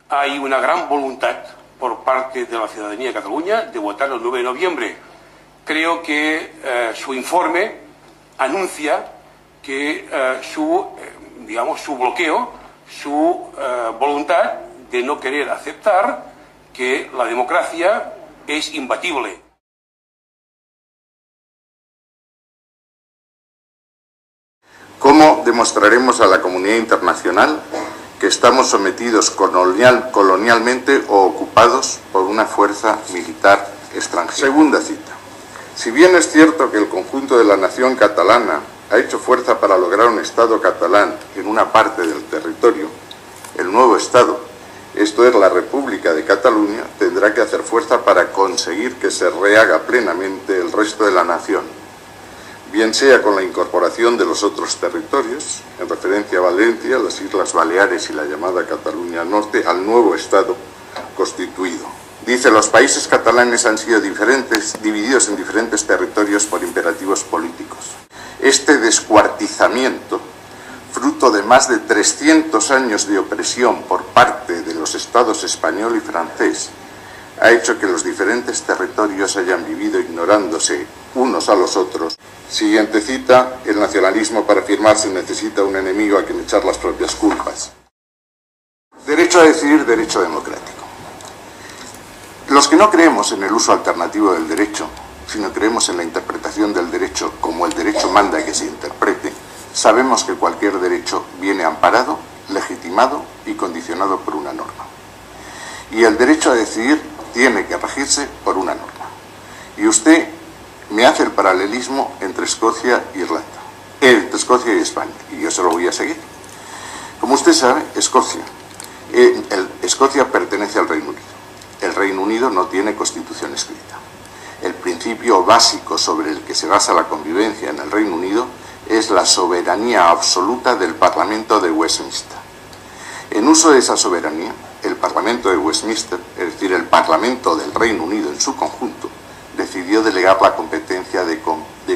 hay una gran voluntad por parte de la ciudadanía de Cataluña de votar el 9 de noviembre. Creo que su informe anuncia que su bloqueo, su voluntad de no querer aceptar que la democracia es imbatible. ¿Cómo demostraremos a la comunidad internacional que estamos sometidos colonialmente o ocupados por una fuerza militar extranjera? Segunda cita. Si bien es cierto que el conjunto de la nación catalana ha hecho fuerza para lograr un Estado catalán en una parte del territorio, el nuevo Estado, esto es la República de Cataluña, tendrá que hacer fuerza para conseguir que se rehaga plenamente el resto de la nación, bien sea con la incorporación de los otros territorios, en referencia a Valencia, las Islas Baleares y la llamada Cataluña Norte, al nuevo Estado constituido. Dice, los países catalanes han sido divididos en diferentes territorios por imperativos políticos. Este descuartizamiento, fruto de más de 300 años de opresión por parte de los estados español y francés, ha hecho que los diferentes territorios hayan vivido ignorándose unos a los otros. Siguiente cita, el nacionalismo para afirmarse necesita un enemigo a quien echar las propias culpas. Derecho a decidir, derecho democrático. Los que no creemos en el uso alternativo del derecho, sino creemos en la interpretación del derecho como el derecho manda que se interprete, sabemos que cualquier derecho viene amparado, legitimado y condicionado por una norma. Y el derecho a decidir tiene que regirse por una norma. Y usted me hace el paralelismo entre Escocia y Irlanda, entre Escocia y España, y yo se lo voy a seguir. Como usted sabe, Escocia pertenece al Reino Unido. El Reino Unido no tiene constitución escrita. El principio básico sobre el que se basa la convivencia en el Reino Unido es la soberanía absoluta del Parlamento de Westminster. En uso de esa soberanía, el Parlamento de Westminster, es decir, el Parlamento del Reino Unido en su conjunto, decidió delegar la competencia de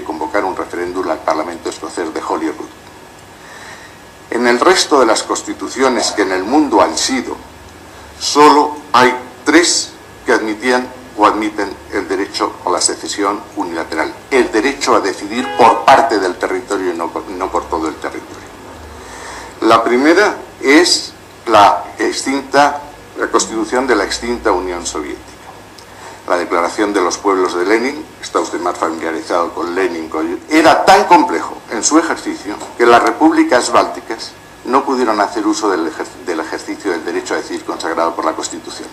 convocar un referéndum al Parlamento escocés de Holyrood. En el resto de las constituciones que en el mundo han sido, solo hay 3 que admitían o admiten el derecho a la secesión unilateral, el derecho a decidir por parte del territorio y no por todo el territorio. La primera es la Constitución de la extinta Unión Soviética. La Declaración de los Pueblos de Lenin, está usted más familiarizado con Lenin, era tan complejo en su ejercicio que las repúblicas bálticas no pudieron hacer uso del ejercicio del derecho a decidir consagrado por la Constitución.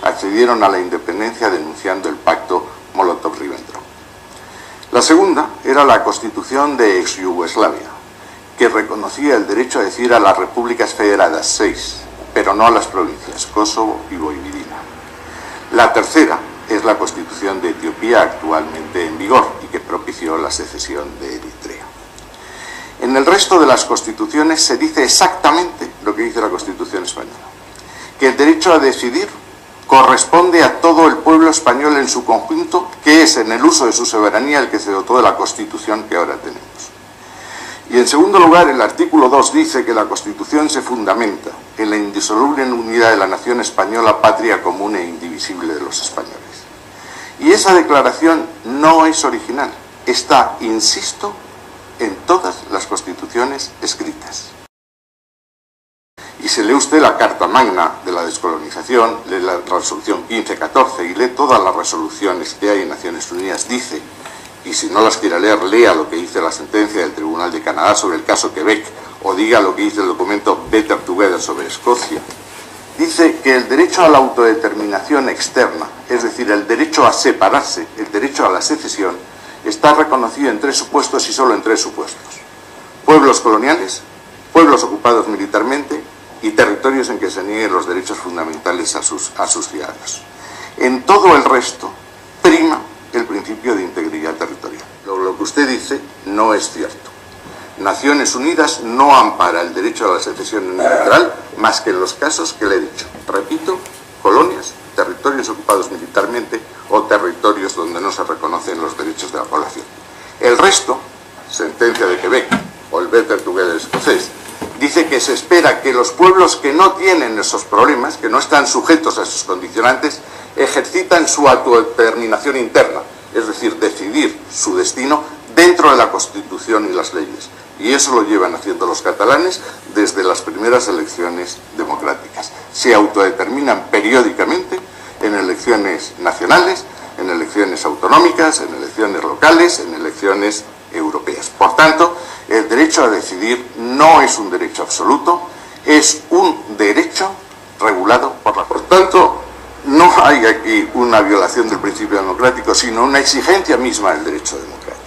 Accedieron a la independencia denunciando el pacto Molotov-Ribbentrop. La segunda era la Constitución de ex-Yugoslavia, que reconocía el derecho a decidir a las repúblicas federadas, 6, pero no a las provincias, Kosovo y Voivodina. La tercera es la Constitución de Etiopía, actualmente en vigor, y que propició la secesión de Eritrea. En el resto de las constituciones se dice exactamente lo que dice la Constitución española, que el derecho a decidir corresponde a todo el pueblo español en su conjunto, que es en el uso de su soberanía el que se dotó de la Constitución que ahora tenemos. Y en segundo lugar, el artículo 2 dice que la Constitución se fundamenta en la indisoluble unidad de la nación española, patria común e indivisible de los españoles. Y esa declaración no es original, está, insisto, en todas las constituciones escritas. Y si lee usted la Carta Magna de la descolonización, lee la resolución 1514 y lee todas las resoluciones que hay en Naciones Unidas, dice, y si no las quiere leer, lea lo que dice la sentencia del Tribunal de Canadá sobre el caso Quebec, o diga lo que dice el documento Better Together sobre Escocia, dice que el derecho a la autodeterminación externa, es decir, el derecho a separarse, el derecho a la secesión, está reconocido en 3 supuestos y solo en 3 supuestos. Pueblos coloniales, pueblos ocupados militarmente y territorios en que se nieguen los derechos fundamentales a sus ciudadanos. En todo el resto prima el principio de integridad territorial. Lo que usted dice no es cierto. Naciones Unidas no ampara el derecho a la secesión unilateral más que en los casos que le he dicho. Repito, colonias, territorios ocupados militarmente o territorios donde no se reconocen los derechos de la población. El resto, sentencia de Quebec o el Better Together escocés, dice que se espera que los pueblos que no tienen esos problemas, que no están sujetos a esos condicionantes, ejercitan su autodeterminación interna, es decir, decidir su destino dentro de la Constitución y las leyes. Y eso lo llevan haciendo los catalanes desde las primeras elecciones democráticas. Se autodeterminan periódicamente en elecciones nacionales, en elecciones autonómicas, en elecciones locales, en elecciones europeas. Por tanto, el derecho a decidir no es un derecho absoluto, es un derecho regulado por la Constitución. Por tanto, no hay aquí una violación del principio democrático, sino una exigencia misma del derecho democrático.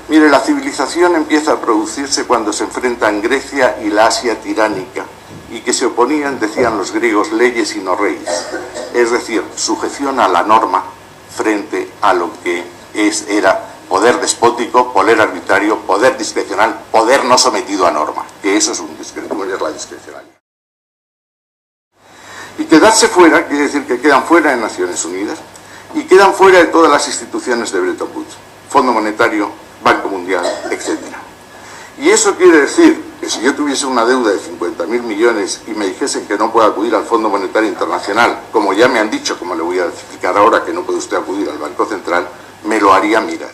Mire, la civilización empieza a producirse cuando se enfrentan Grecia y la Asia tiránica, y que se oponían, decían los griegos, leyes y no reyes, es decir, sujeción a la norma frente a lo que era poder despótico, poder arbitrario, poder discrecional, poder no sometido a norma, que eso es la discrecionalidad. Y quedarse fuera quiere decir que quedan fuera de Naciones Unidas y quedan fuera de todas las instituciones de Bretton Woods, Fondo Monetario, Banco Mundial, etc. Y eso quiere decir que si yo tuviese una deuda de 50.000 millones y me dijesen que no puedo acudir al Fondo Monetario Internacional, como ya me han dicho, como le voy a explicar ahora, que no puede usted acudir al Banco Central, me lo haría mirar.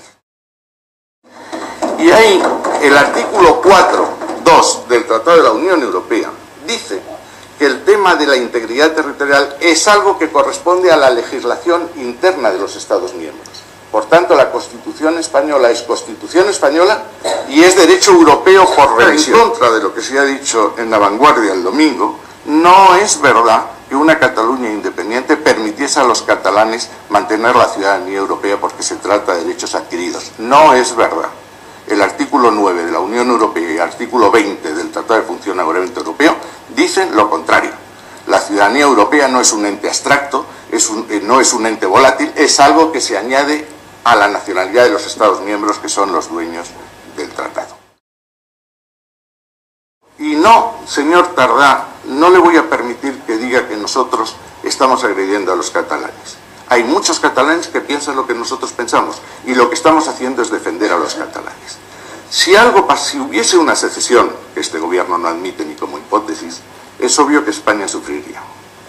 Y ahí el artículo 4.2 del Tratado de la Unión Europea dice que el tema de la integridad territorial es algo que corresponde a la legislación interna de los Estados miembros. Por tanto, la Constitución española es Constitución española y es derecho europeo por revisión. En contra de lo que se ha dicho en La Vanguardia el domingo, no es verdad que una Cataluña independiente permitiese a los catalanes mantener la ciudadanía europea porque se trata de derechos adquiridos. No es verdad. El artículo 9 de la Unión Europea y el artículo 20 del Tratado de Funcionamiento Europeo dicen lo contrario. La ciudadanía europea no es un ente abstracto, no es un ente volátil, es algo que se añade a la nacionalidad de los Estados miembros, que son los dueños del tratado. Y no, señor Tardá, no le voy a permitir que diga que nosotros estamos agrediendo a los catalanes. Hay muchos catalanes que piensan lo que nosotros pensamos, y lo que estamos haciendo es defender a los catalanes. Si hubiese una secesión, que este gobierno no admite ni como hipótesis, es obvio que España sufriría,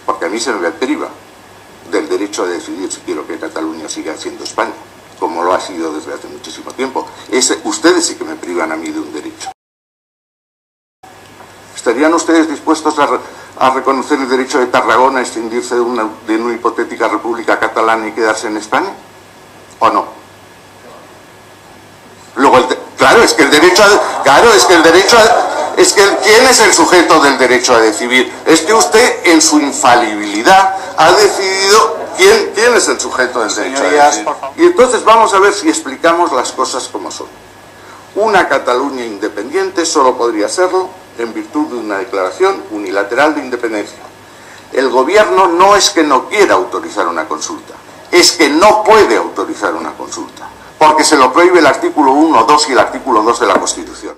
porque a mí se me priva del derecho a decidir si quiero que Cataluña siga siendo España, como lo ha sido desde hace muchísimo tiempo. Ustedes sí que me privan a mí de un derecho. ¿Estarían ustedes dispuestos a reconocer el derecho de Tarragona a extinguirse de una hipotética república catalana y quedarse en España? ¿O no? Luego, ¿quién es el sujeto del derecho a decidir? Es que usted, en su infalibilidad, ha decidido quién es el sujeto del derecho a decidir. Y entonces vamos a ver si explicamos las cosas como son. Una Cataluña independiente solo podría serlo en virtud de una declaración unilateral de independencia. El gobierno no es que no quiera autorizar una consulta, es que no puede autorizar una consulta, porque se lo prohíbe el artículo 1, 2 y el artículo 2 de la Constitución.